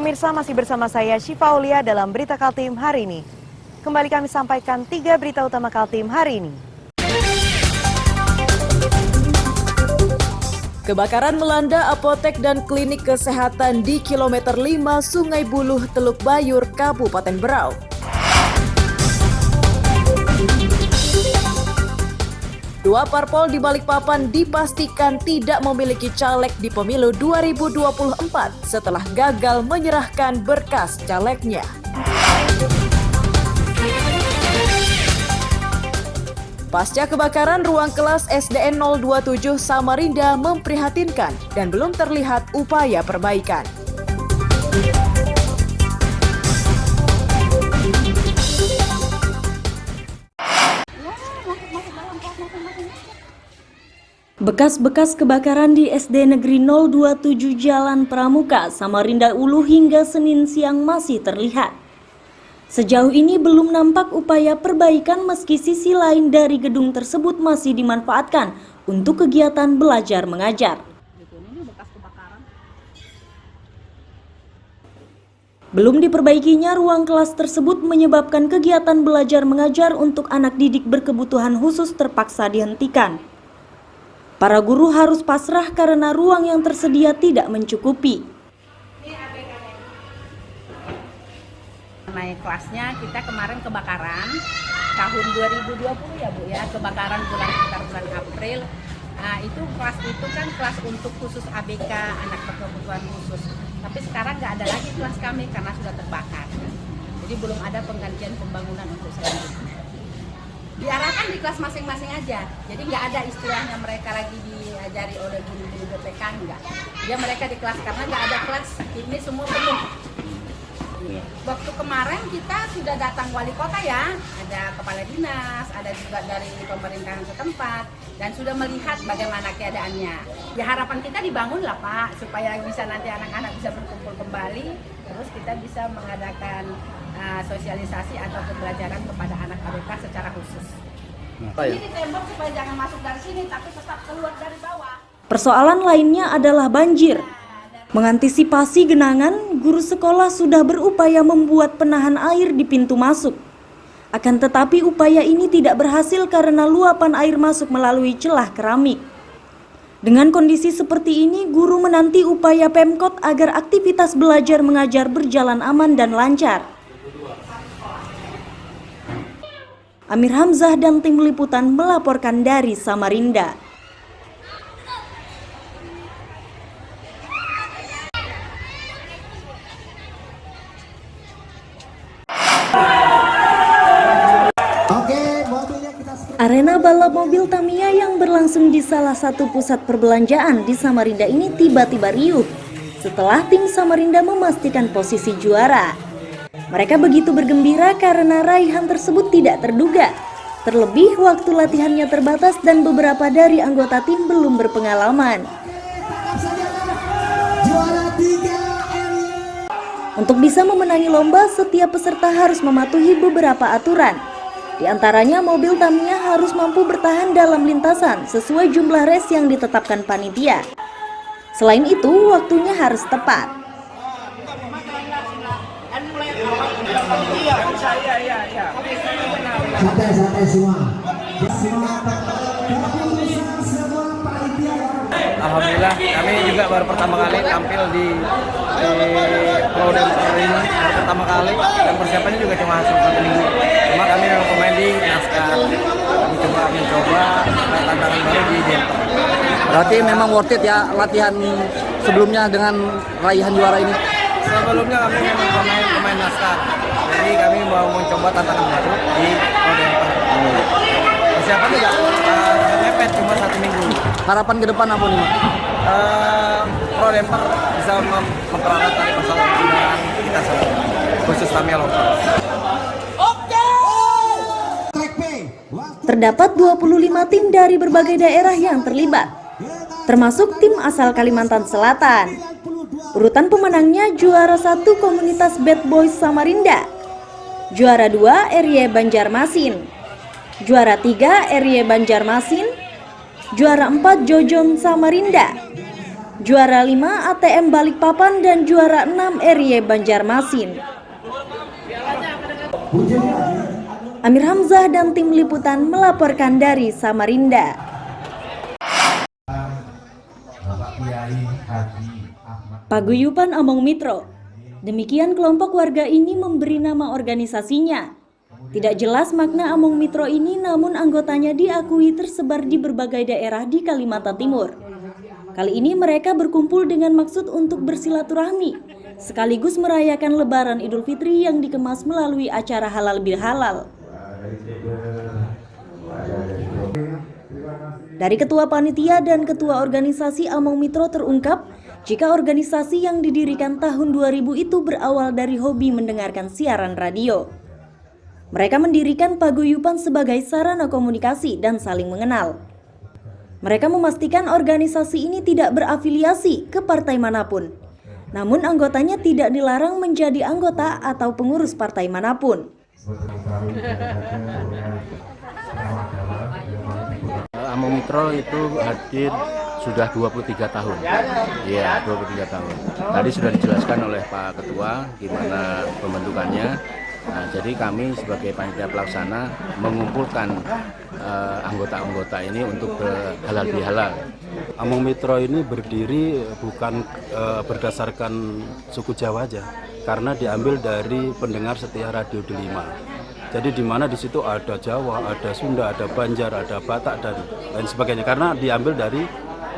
Pemirsa, masih bersama saya Syifa Aulia dalam Berita Kaltim hari ini. Kembali kami sampaikan 3 berita utama Kaltim hari ini. Kebakaran melanda apotek dan klinik kesehatan di kilometer 5 Sungai Buluh, Teluk Bayur, Kabupaten Berau. Dua parpol di Balikpapan dipastikan tidak memiliki caleg di pemilu 2024 setelah gagal menyerahkan berkas calegnya. Pasca kebakaran, ruang kelas SDN 027 Samarinda memprihatinkan dan belum terlihat upaya perbaikan. Bekas-bekas kebakaran di SD Negeri 027 Jalan Pramuka, Samarinda Ulu hingga Senin siang masih terlihat. Sejauh ini belum nampak upaya perbaikan meski sisi lain dari gedung tersebut masih dimanfaatkan untuk kegiatan belajar mengajar. Belum diperbaikinya ruang kelas tersebut menyebabkan kegiatan belajar mengajar untuk anak didik berkebutuhan khusus terpaksa dihentikan. Para guru harus pasrah karena ruang yang tersedia tidak mencukupi. Naik kelasnya kita kemarin kebakaran tahun 2020 ya Bu ya, kebakaran sekitar bulan April. Nah, itu kelas itu kan kelas untuk khusus ABK, anak berkebutuhan khusus. Tapi sekarang nggak ada lagi kelas kami karena sudah terbakar. Jadi belum ada penggantian pembangunan untuk selanjutnya. Diarahkan di kelas masing-masing aja, jadi nggak ada istilahnya mereka lagi diajari oleh guru-guru BPK, enggak. Dia mereka di kelas karena nggak ada kelas, ini semua penuh. Waktu kemarin kita sudah datang wali kota ya, ada kepala dinas, ada juga dari pemerintahan setempat, dan sudah melihat bagaimana keadaannya. Ya harapan kita dibangun lah Pak, supaya bisa nanti anak-anak bisa berkumpul kembali, terus kita bisa mengadakan sosialisasi atau pembelajaran kepada anak ABK secara khusus. Ini ditembok supaya jangan masuk dari sini, tapi tetap keluar dari bawah. Persoalan lainnya adalah banjir. Mengantisipasi genangan, guru sekolah sudah berupaya membuat penahan air di pintu masuk. Akan tetapi upaya ini tidak berhasil karena luapan air masuk melalui celah keramik. Dengan kondisi seperti ini, guru menanti upaya Pemkot agar aktivitas belajar mengajar berjalan aman dan lancar. Amir Hamzah dan tim liputan melaporkan dari Samarinda. Arena balap mobil Tamiya yang berlangsung di salah satu pusat perbelanjaan di Samarinda ini tiba-tiba riuh setelah tim Samarinda memastikan posisi juara. Mereka begitu bergembira karena raihan tersebut tidak terduga. Terlebih waktu latihannya terbatas dan beberapa dari anggota tim belum berpengalaman. Untuk bisa memenangi lomba, setiap peserta harus mematuhi beberapa aturan. Di antaranya mobil Tamiya harus mampu bertahan dalam lintasan sesuai jumlah race yang ditetapkan panitia. Selain itu, waktunya harus tepat. Santai semua. Alhamdulillah, kami juga baru pertama kali tampil di Pro Demper ini, baru pertama kali, dan persiapannya juga cuma 1 minggu. Cuma kami memang pemain di NASCAR, kami coba tantangan baru di Demper. Berarti memang worth it ya latihan sebelumnya dengan raihan juara ini? Sebelumnya kami memang pemain NASCAR, jadi kami mau mencoba tantangan baru di Pro Demper. Persiapan juga mepet, cuma 1 minggu. Harapan ke depan apa nih, Mak? Pro Demper bisa mempererat tali persoalan kendaraan kita semua, khusus Tamiya lokal. Terdapat 25 tim dari berbagai daerah yang terlibat, termasuk tim asal Kalimantan Selatan. Urutan pemenangnya juara 1 komunitas Bad Boys Samarinda, juara 2 RY Banjarmasin, juara 3 RY Banjarmasin, juara 4 Jojon Samarinda, Juara 5 ATM Balikpapan dan juara 6 RY Banjarmasin. Amir Hamzah dan tim liputan melaporkan dari Samarinda. Paguyuban Among Mitro. Demikian kelompok warga ini memberi nama organisasinya. Tidak jelas makna Among Mitro ini, namun anggotanya diakui tersebar di berbagai daerah di Kalimantan Timur. Kali ini mereka berkumpul dengan maksud untuk bersilaturahmi, sekaligus merayakan Lebaran Idul Fitri yang dikemas melalui acara halal bihalal. Dari Ketua Panitia dan Ketua Organisasi Among Mitro terungkap, jika organisasi yang didirikan tahun 2000 itu berawal dari hobi mendengarkan siaran radio. Mereka mendirikan paguyuban sebagai sarana komunikasi dan saling mengenal. Mereka memastikan organisasi ini tidak berafiliasi ke partai manapun. Namun anggotanya tidak dilarang menjadi anggota atau pengurus partai manapun. Among Mitro itu hadir sudah 23 tahun. Iya, 23 tahun. Tadi sudah dijelaskan oleh Pak Ketua gimana pembentukannya. Nah, jadi kami sebagai panitia pelaksana mengumpulkan anggota-anggota ini untuk halal bihalal. Among Mitro ini berdiri bukan berdasarkan suku Jawa aja, karena diambil dari pendengar setia Radio Delima. Jadi di mana di situ ada Jawa, ada Sunda, ada Banjar, ada Batak dan lain sebagainya. Karena diambil dari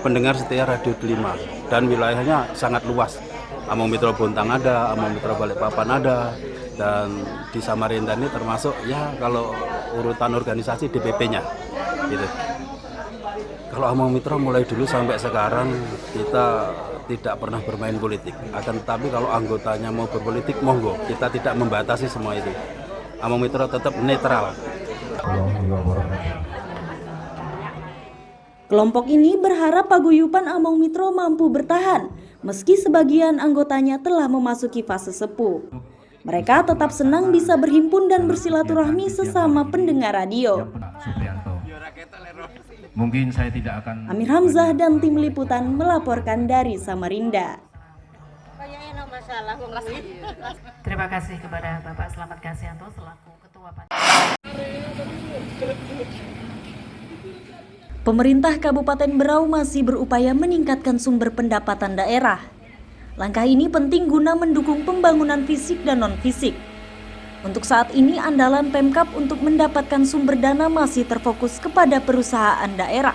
pendengar setia Radio Delima dan wilayahnya sangat luas. Among Mitro Bontang ada, Among Mitro Balikpapan ada, dan di Samarinda ini termasuk ya kalau urutan organisasi DPP-nya gitu. Kalau Among Mitro mulai dulu sampai sekarang kita tidak pernah bermain politik. Akan tetapi kalau anggotanya mau berpolitik monggo, kita tidak membatasi semua itu. Among Mitro tetap netral. Kelompok ini berharap paguyuban Among Mitro mampu bertahan meski sebagian anggotanya telah memasuki fase sepuh. Mereka tetap senang bisa berhimpun dan bersilaturahmi sesama pendengar radio. Mungkin saya tidak akan. Amir Hamzah dan tim liputan melaporkan dari Samarinda. Terima kasih kepada Bapak Slamet Kasianto selaku Ketua Panitia. Pemerintah Kabupaten Berau masih berupaya meningkatkan sumber pendapatan daerah. Langkah ini penting guna mendukung pembangunan fisik dan non-fisik. Untuk saat ini, andalan Pemkab untuk mendapatkan sumber dana masih terfokus kepada perusahaan daerah.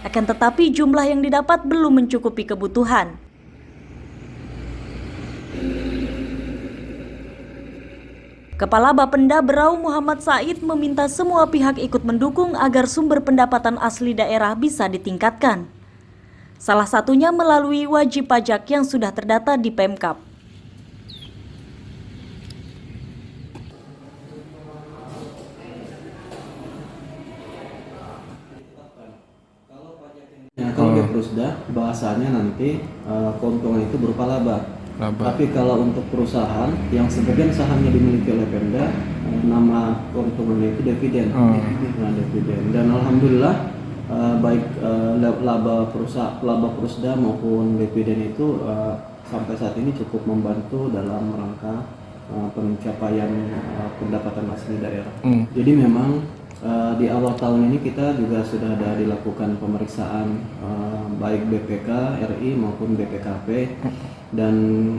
Akan tetapi jumlah yang didapat belum mencukupi kebutuhan. Kepala Bapenda Berau Muhammad Said meminta semua pihak ikut mendukung agar sumber pendapatan asli daerah bisa ditingkatkan. Salah satunya melalui wajib pajak yang sudah terdata di Pemkab. Kalau di Prusda bahasanya nanti keuntungan itu berupa laba. Tapi kalau untuk perusahaan yang sebagian sahamnya dimiliki oleh Pemda, nama keuntungannya itu dividen. Dividen. Dan alhamdulillah baik laba Prusda maupun dividen itu sampai saat ini cukup membantu dalam rangka pencapaian pendapatan asli daerah. Jadi memang di awal tahun ini kita juga sudah ada dilakukan pemeriksaan baik BPK RI maupun BPKP, dan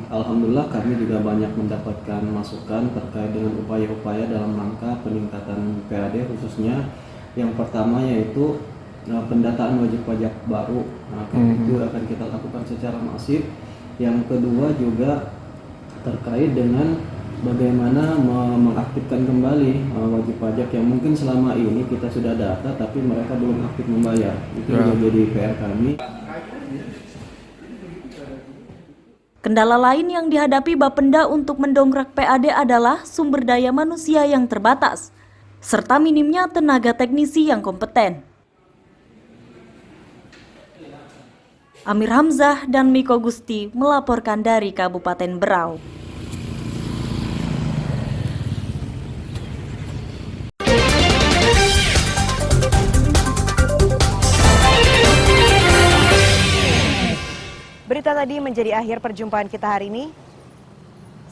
alhamdulillah kami juga banyak mendapatkan masukan terkait dengan upaya-upaya dalam rangka peningkatan PAD, khususnya yang pertama yaitu pendataan wajib pajak baru. Itu akan kita lakukan secara masif. Yang kedua juga terkait dengan bagaimana mengaktifkan kembali wajib pajak yang mungkin selama ini kita sudah data tapi mereka belum aktif membayar. Itu juga jadi PR kami. Kendala lain yang dihadapi Bapenda untuk mendongkrak PAD adalah sumber daya manusia yang terbatas, serta minimnya tenaga teknisi yang kompeten. Amir Hamzah dan Miko Gusti melaporkan dari Kabupaten Berau. berita tadi menjadi akhir perjumpaan kita hari ini.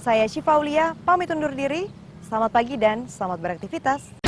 Saya Syifa Aulia, pamit undur diri. Selamat pagi dan selamat beraktivitas.